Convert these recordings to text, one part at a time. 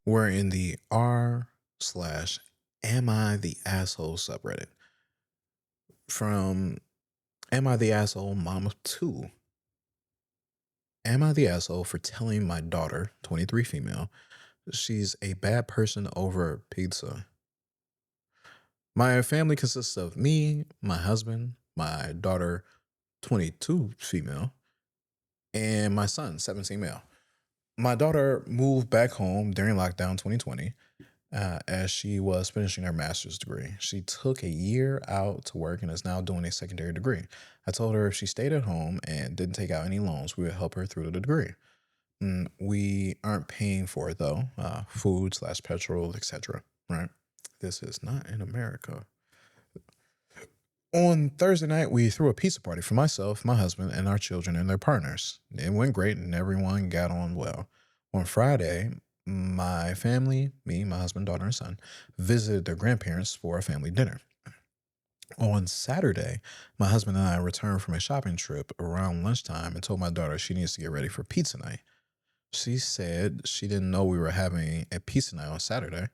We're in the r slash am I the asshole subreddit. From am I the asshole mama to am I the asshole for telling my daughter, 23 female, she's a bad person over pizza? My family consists of me, my husband, my daughter, 22 female, and my son, 17 male. My daughter moved back home during lockdown 2020 as she was finishing her master's degree. She took a year out to work and is now doing a secondary degree. I told her if she stayed at home and didn't take out any loans, we would help her through the degree. We aren't paying for it though, food slash petrol, etc. Right? This is not in America. On Thursday night, we threw a pizza party for myself, my husband, and our children and their partners. It went great and everyone got on well. On Friday, my family, me, my husband, daughter, and son, visited their grandparents for a family dinner. On Saturday, my husband and I returned from a shopping trip around lunchtime and told my daughter she needs to get ready for pizza night. She said she didn't know we were having a pizza night on Saturday.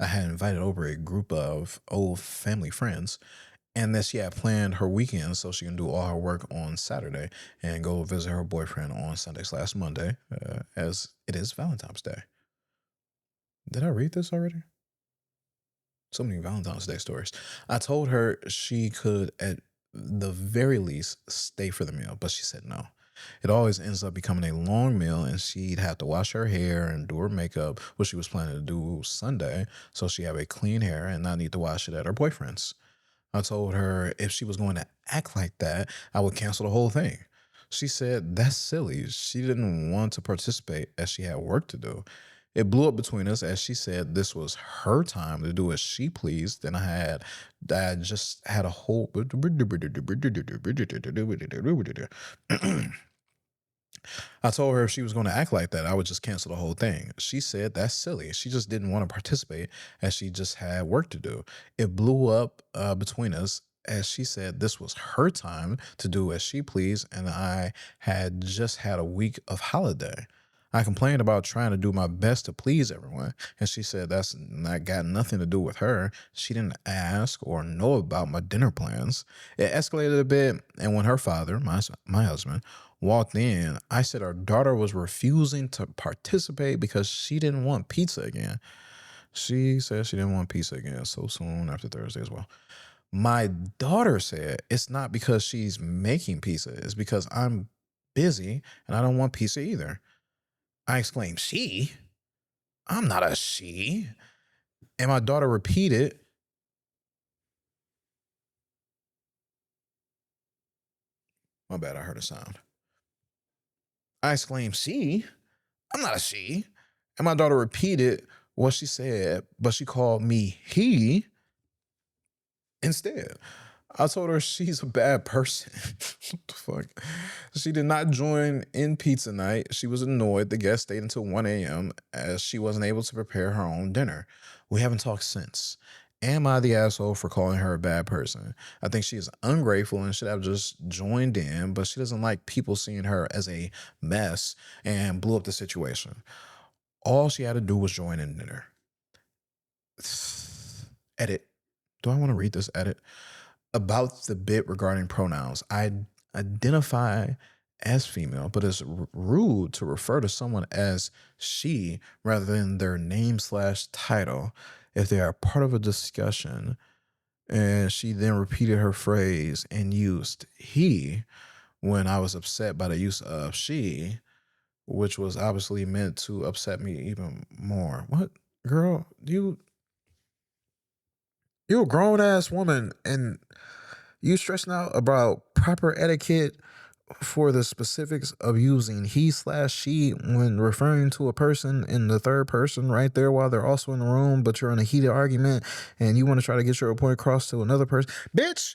I had invited over a group of old family friends and that she had planned her weekend so she can do all her work on Saturday and go visit her boyfriend on Sunday/Monday, as it is Valentine's Day. Did I read this already? So many Valentine's Day stories. I told her she could, at the very least, stay for the meal, but she said no. It always ends up becoming a long meal, and she'd have to wash her hair and do her makeup, which she was planning to do Sunday, so she have a clean hair and not need to wash it at her boyfriend's. I told her if she was going to act like that, I would cancel the whole thing. She said that's silly. She didn't want to participate as she had work to do. It blew up between us as she said this was her time to do as she pleased, and I just had a whole I told her if she was going to act like that, I would just cancel the whole thing. She said that's silly. She just didn't want to participate as she just had work to do. It blew up between us as she said this was her time to do as she pleased, and I had just had a week of holiday. I complained about trying to do my best to please everyone, and she said that's not got nothing to do with her. She didn't ask or know about my dinner plans. It escalated a bit, and when her father, my husband, walked in, I said our daughter was refusing to participate because she didn't want pizza again. She said she didn't want pizza again so soon after Thursday as well. My daughter said it's not because she's making pizza, it's because I'm busy and I don't want pizza either. I exclaimed, she? I'm not a she. And my daughter repeated, my bad, I heard a sound. I exclaimed, she? I'm not a she. And my daughter repeated what she said, but she called me he instead. I told her she's a bad person. What the fuck? She did not join in pizza night. She was annoyed the guest stayed until 1 a.m. as she wasn't able to prepare her own dinner. We haven't talked since. Am I the asshole for calling her a bad person? I think she is ungrateful and should have just joined in, but she doesn't like people seeing her as a mess and blew up the situation. All she had to do was join in dinner. Edit. Do I want to read this edit? About the bit regarding pronouns. I identify as female, but it's rude to refer to someone as she rather than their name/title if they are part of a discussion. And she then repeated her phrase and used he when I was upset by the use of she, which was obviously meant to upset me even more. What, girl? You a grown ass woman and you stressing out about proper etiquette for the specifics of using he/she when referring to a person in the third person right there while they're also in the room, but you're in a heated argument and you want to try to get your point across to another person. Bitch,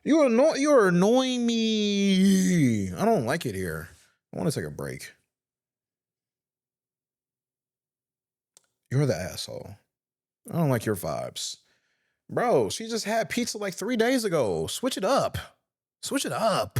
you're annoying me. I don't like it here. I want to take a break. You're the asshole. I don't like your vibes. Bro, she just had pizza like 3 days ago. Switch it up. Switch it up.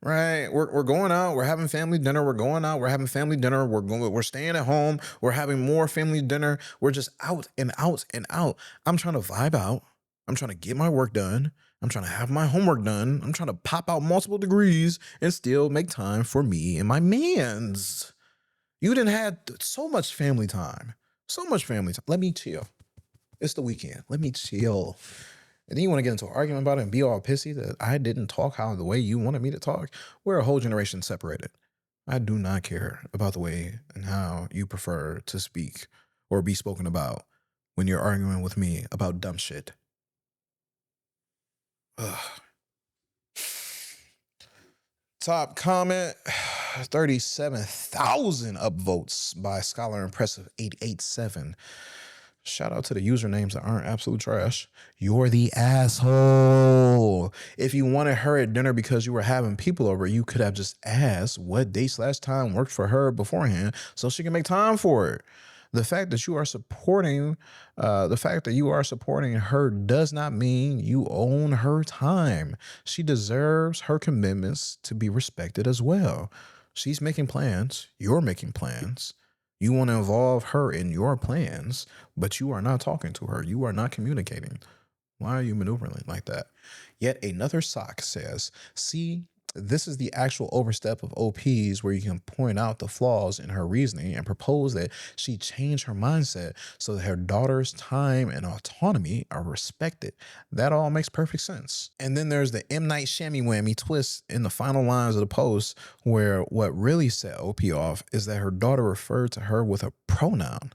Right? We're going out. We're having family dinner. We're going out. We're having family dinner. We're going. We're staying at home. We're having more family dinner. We're just out and out and out. I'm trying to vibe out. I'm trying to get my work done. I'm trying to have my homework done. I'm trying to pop out multiple degrees and still make time for me and my mans. You didn't have so much family time. So much family time. Let me chill. It's the weekend. Let me chill. And then you want to get into an argument about it and be all pissy that I didn't talk how the way you wanted me to talk. We're a whole generation separated. I do not care about the way and how you prefer to speak or be spoken about when you're arguing with me about dumb shit. Ugh. Top comment 37,000 upvotes by Scholar Impressive 887. Shout out to the usernames that aren't absolute trash. You're the asshole. If you wanted her at dinner because you were having people over, you could have just asked what date/time worked for her beforehand so she can make time for it. The fact that you are supporting, her does not mean you own her time. She deserves her commitments to be respected as well. She's making plans. You're making plans. You want to involve her in your plans, but you are not talking to her. You are not communicating. Why are you maneuvering like that? Yet another sock says, see, this is the actual overstep of OPs where you can point out the flaws in her reasoning and propose that she change her mindset so that her daughter's time and autonomy are respected. That all makes perfect sense. And then there's the M. Night Shammy Whammy twist in the final lines of the post where what really set OP off is that her daughter referred to her with a pronoun.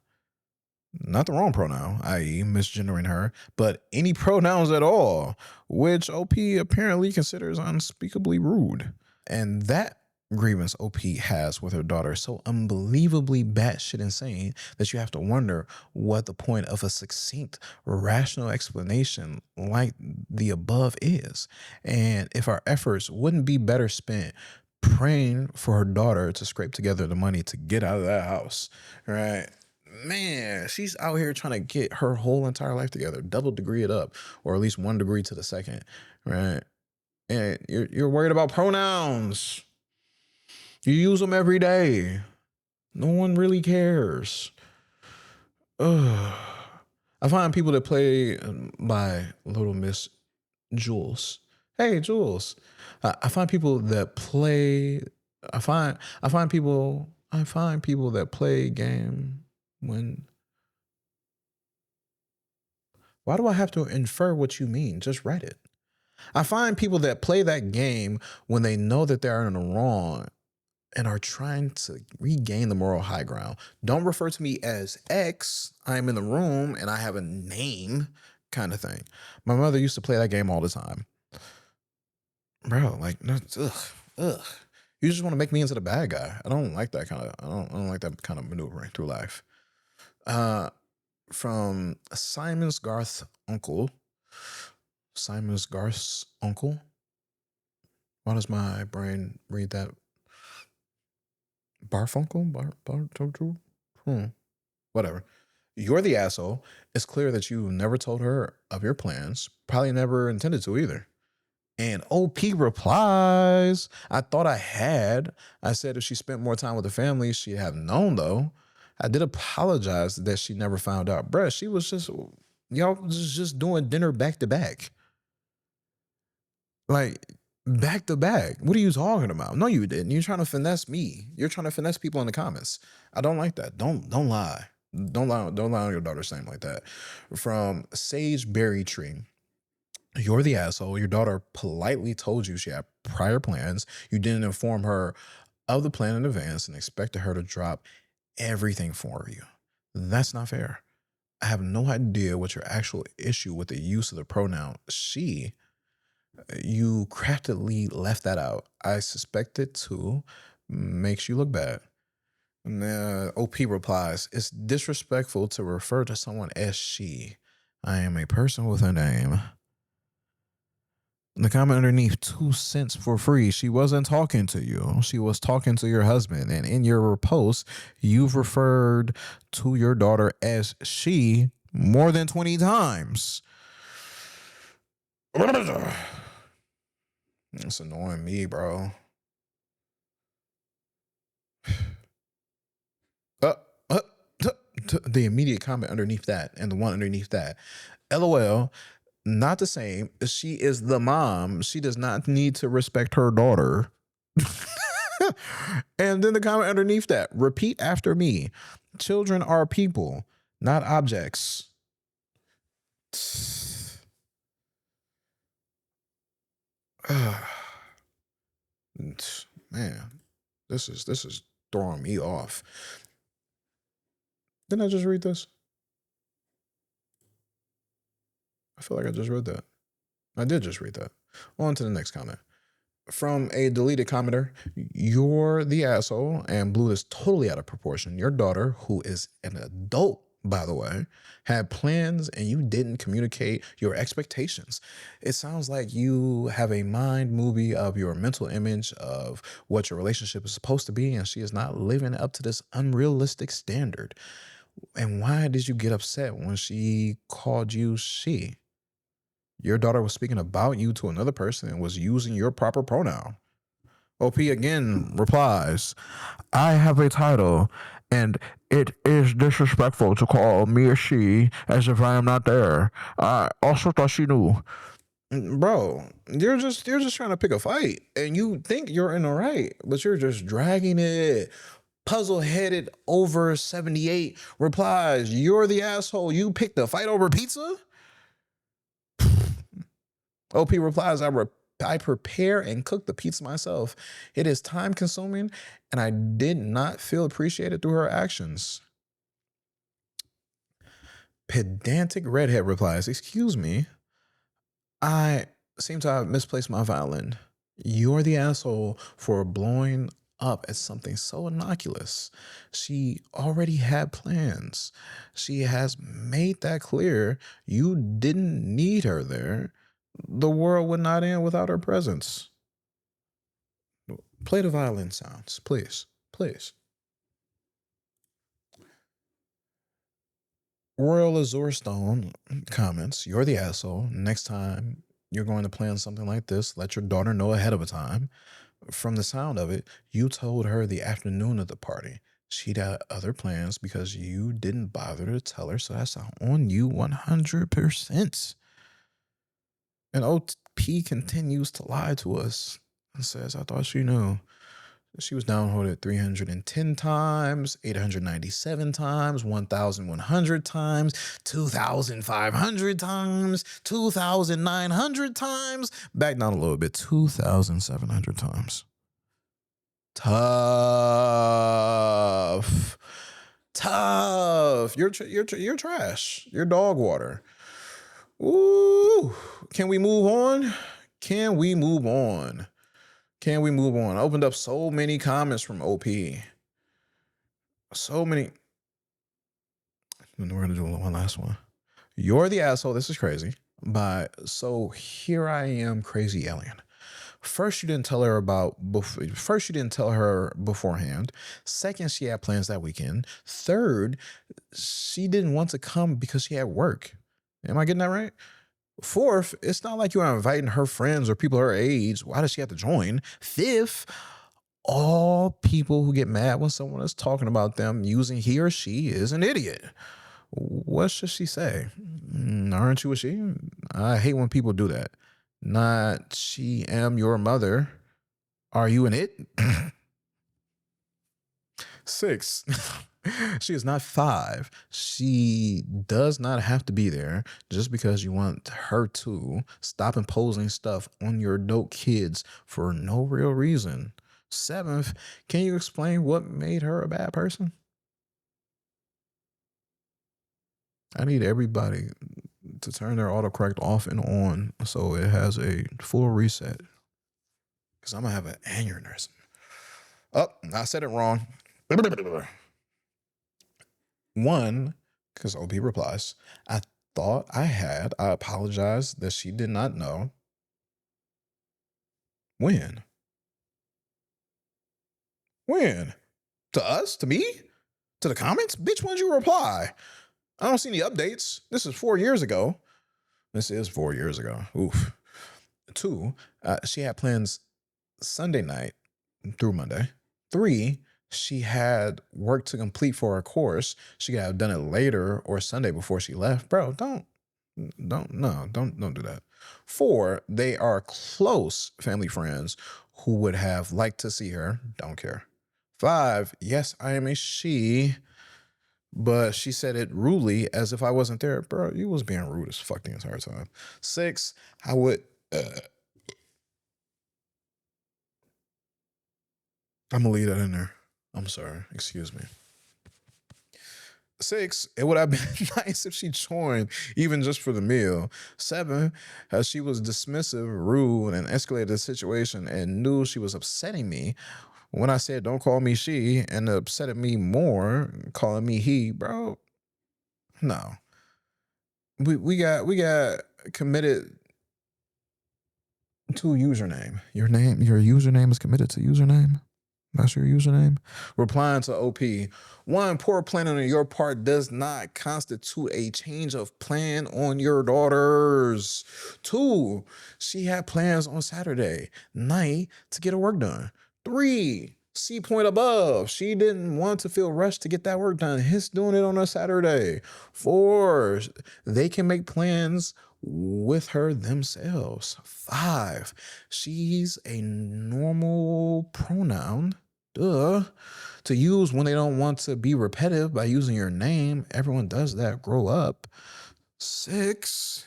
Not the wrong pronoun, i.e., misgendering her, but any pronouns at all, which OP apparently considers unspeakably rude. And that grievance OP has with her daughter is so unbelievably batshit insane that you have to wonder what the point of a succinct, rational explanation like the above is. And if our efforts wouldn't be better spent praying for her daughter to scrape together the money to get out of that house, right? Man, she's out here trying to get her whole entire life together, double degree it up, or at least 1 degree to the second, right? And you're worried about pronouns. You use them every day. No one really cares. Ugh. I find people that play by Little Miss Jules. Hey, Jules. I find people that play. I find people that play game when. Why do I have to infer what you mean? Just write it. I find people that play that game when they know that they're in the wrong and are trying to regain the moral high ground. Don't refer to me as X. I'm in the room and I have a name kind of thing. My mother used to play that game all the time. Bro, like, no, ugh. You just want to make me into the bad guy. I don't like that kind of, I don't like that kind of maneuvering through life. From Simon's Garth's uncle. Why does my brain read that? Barfunkel? Whatever. You're the asshole. It's clear that you never told her of your plans. Probably never intended to either. And OP replies, I thought I had. I said if she spent more time with the family, she'd have known though. I did apologize that she never found out. Bruh, she was y'all was just doing dinner back to back. Like, back to back. What are you talking about? No, you didn't. You're trying to finesse me. You're trying to finesse people in the comments. I don't like that. Don't lie. Don't lie on your daughter's name like that. From Sage Berry Tree. You're the asshole. Your daughter politely told you she had prior plans. You didn't inform her of the plan in advance and expected her to drop everything for you. That's not fair. I have no idea what your actual issue with the use of the pronoun she. You craftily left that out. I suspect it too. Makes you look bad. And OP replies, it's disrespectful to refer to someone as she. I am a person with a name. The comment underneath, 2 cents for free. She wasn't talking to you. She was talking to your husband. And in your post, you've referred to your daughter as she more than 20 times. It's annoying me, bro. The immediate comment underneath that and the one underneath that. LOL, not the same. She is the mom. She does not need to respect her daughter. And then the comment underneath that, repeat after me. Children are people, not objects. Man, this is throwing me off. Didn't I just read this? I feel like I just read that. I did just read that. On to the next comment. From a deleted commenter, you're the asshole, and blew this totally out of proportion. Your daughter, who is an adult, by the way, had plans and you didn't communicate your expectations. It sounds like you have a mind movie of your mental image of what your relationship is supposed to be, and she is not living up to this unrealistic standard. And why did you get upset when she called you she? Your daughter was speaking about you to another person and was using your proper pronoun. OP again replies, I have a title, and it is disrespectful to call me a she as if I am not there. I also thought she knew. Bro, you're just trying to pick a fight, and you think you're in the right, but you're just dragging it. Puzzle headed over 78 replies, you're the asshole. You picked the fight over pizza? OP replies, I prepare and cook the pizza myself. It is time consuming, and I did not feel appreciated through her actions. Pedantic redhead replies, excuse me, I seem to have misplaced my violin. You're the asshole for blowing up at something so innocuous. She already had plans. She has made that clear. You didn't need her there. The world would not end without her presence. Play the violin sounds, please. Please. Royal Azure Stone comments, you're the asshole. Next time you're going to plan something like this, let your daughter know ahead of a time. From the sound of it, you told her the afternoon of the party. She'd had other plans because you didn't bother to tell her, so that's on you 100%. And OP continues to lie to us and says, I thought she knew. She was downloaded 310 times, 897 times, 1,100 times, 2,500 times, 2,900 times. Back down a little bit, 2,700 times. Tough. Tough. You're trash. You're dog water. Ooh. Can we move on? Can we move on? Can we move on? I opened up so many comments from OP. So many. And we're going to do one last one. You're the asshole. This is crazy. So here I am, crazy alien. First, you didn't tell her beforehand. Second, she had plans that weekend. Third, she didn't want to come because she had work. Am I getting that right? Fourth, it's not like you are inviting her friends or people her age. Why does she have to join? Fifth, all people who get mad when someone is talking about them using he or she is an idiot. What should she say? Aren't you a she? I hate when people do that. Not she am your mother. Are you an it? 6. She is not 5. She does not have to be there just because you want her to. Stop imposing stuff on your adult kids for no real reason. 7th, can you explain what made her a bad person? I need everybody to turn their autocorrect off and on so it has a full reset. Because I'm going to have an aneurysm. Oh, I said it wrong. 1, because OP replies, I thought I apologize that she did not know. When? When? To us? To me? To the comments? Bitch, when'd you reply? I don't see any updates. This is 4 years ago. This is 4 years ago. Oof. 2, she had plans Sunday night through Monday. 3, She had work to complete for a course. She could have done it later or Sunday before she left. Bro, don't do that. 4, they are close family friends who would have liked to see her. Don't care. 5, yes, I am a she, but she said it rudely as if I wasn't there. Bro, you was being rude as fuck the entire time. 6, I would. I'm gonna leave that in there. I'm sorry. Excuse me. 6, it would have been nice if she joined, even just for the meal. 7, she was dismissive, rude, and escalated the situation and knew she was upsetting me. When I said, don't call me she, and upsetted me more, calling me he, bro, no. We got committed to username. Your username is committed to username? That's your username? Replying to OP. 1, poor planning on your part does not constitute a change of plan on your daughters. 2, she had plans on Saturday night to get her work done. 3, C point above. She didn't want to feel rushed to get that work done. His doing it on a Saturday. 4, they can make plans with her themselves. 5, she's a normal pronoun. Duh. To use when they don't want to be repetitive by using your name. Everyone does that. Grow up. 6,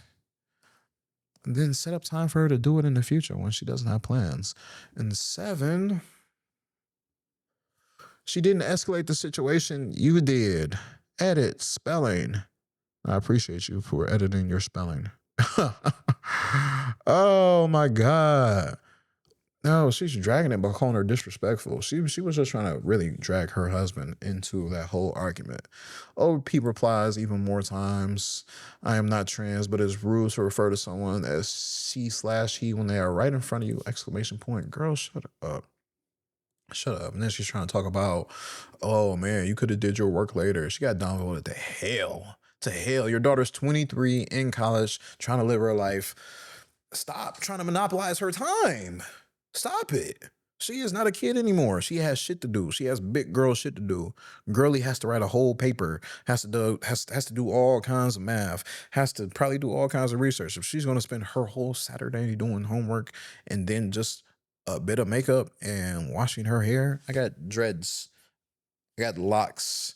then set up time for her to do it in the future when she doesn't have plans. And 7, she didn't escalate the situation. You did. Edit spelling. I appreciate you for editing your spelling. Oh my God. No, she's dragging it by calling her disrespectful. She was just trying to really drag her husband into that whole argument. OP replies even more times. I am not trans, but it's rude to refer to someone as she/he when they are right in front of you! Exclamation point. Girl, shut up. Shut up. And then she's trying to talk about, oh man, you could have did your work later. She got downvoted to hell. To hell. Your daughter's 23 in college, trying to live her life. Stop trying to monopolize her time. Stop it. She is not a kid anymore. She has shit to do. She has big girl shit to do. Girly has to write a whole paper, has to do all kinds of math, has to probably do all kinds of research. If she's going to spend her whole Saturday doing homework and then just a bit of makeup and washing her hair, I got dreads, I got locks.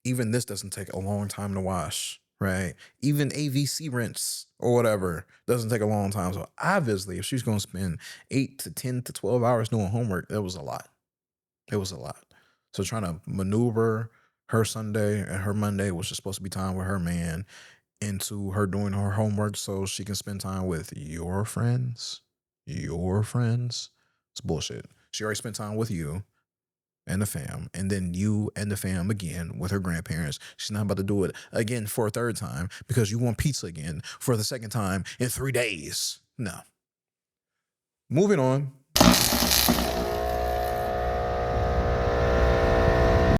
Even this doesn't take a long time to wash, right? Even AVC rinse or whatever doesn't take a long time. So obviously, if she's going to spend 8 to 10 to 12 hours doing homework, that was a lot. It was a lot. So trying to maneuver her Sunday and her Monday, which is supposed to be time with her man, into her doing her homework so she can spend time with your friends. Your friends. It's bullshit. She already spent time with you and the fam, and then you and the fam again with her grandparents. She's not about to do it again for a third time because you want pizza again for the second time in 3 days. No. Moving on.